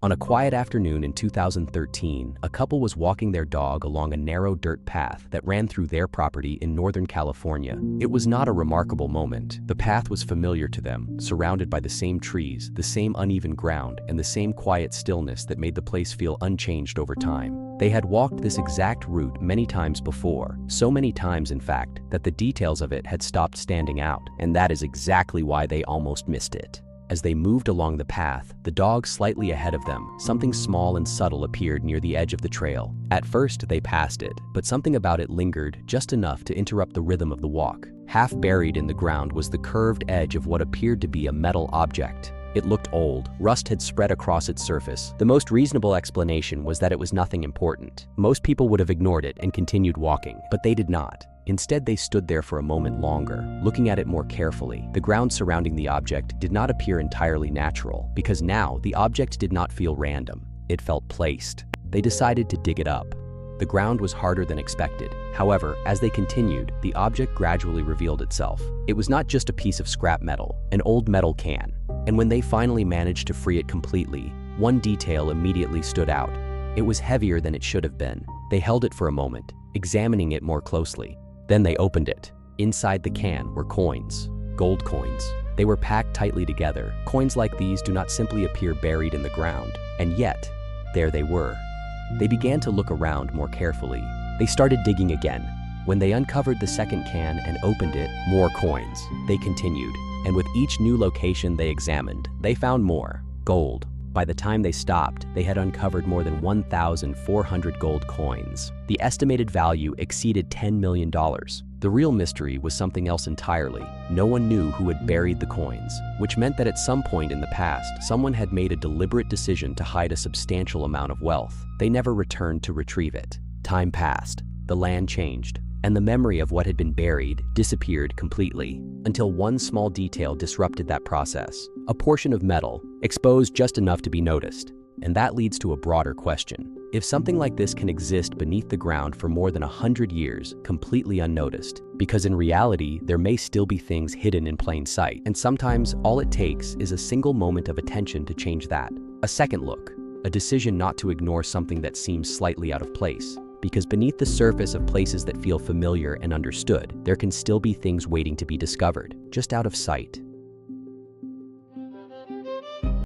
On a quiet afternoon in 2013, a couple was walking their dog along a narrow dirt path that ran through their property in Northern California. It was not a remarkable moment. The path was familiar to them, surrounded by the same trees, the same uneven ground, and the same quiet stillness that made the place feel unchanged over time. They had walked this exact route many times before, so many times in fact, that the details of it had stopped standing out, and that is exactly why they almost missed it. As they moved along the path, the dog slightly ahead of them, something small and subtle appeared near the edge of the trail. At first, they passed it, but something about it lingered just enough to interrupt the rhythm of the walk. Half buried in the ground was the curved edge of what appeared to be a metal object. It looked old. Rust had spread across its surface. The most reasonable explanation was that it was nothing important. Most people would have ignored it and continued walking, but they did not. Instead, they stood there for a moment longer, looking at it more carefully. The ground surrounding the object did not appear entirely natural, because now the object did not feel random. It felt placed. They decided to dig it up. The ground was harder than expected. However, as they continued, the object gradually revealed itself. It was not just a piece of scrap metal, an old metal can. And when they finally managed to free it completely, one detail immediately stood out. It was heavier than it should have been. They held it for a moment, examining it more closely. Then they opened it. Inside the can were coins, gold coins. They were packed tightly together. Coins like these do not simply appear buried in the ground. And yet, there they were. They began to look around more carefully. They started digging again. When they uncovered the second can and opened it, more coins. They continued, and with each new location they examined, they found more gold. By the time they stopped, they had uncovered more than 1,400 gold coins. The estimated value exceeded $10 million. The real mystery was something else entirely. No one knew who had buried the coins, which meant that at some point in the past, someone had made a deliberate decision to hide a substantial amount of wealth. They never returned to retrieve it. Time passed, the land changed, and the memory of what had been buried disappeared completely, until one small detail disrupted that process. A portion of metal, exposed just enough to be noticed. And that leads to a broader question. If something like this can exist beneath the ground for more than 100 years, completely unnoticed, because in reality, there may still be things hidden in plain sight, and sometimes all it takes is a single moment of attention to change that. A second look, a decision not to ignore something that seems slightly out of place. Because beneath the surface of places that feel familiar and understood, there can still be things waiting to be discovered, just out of sight.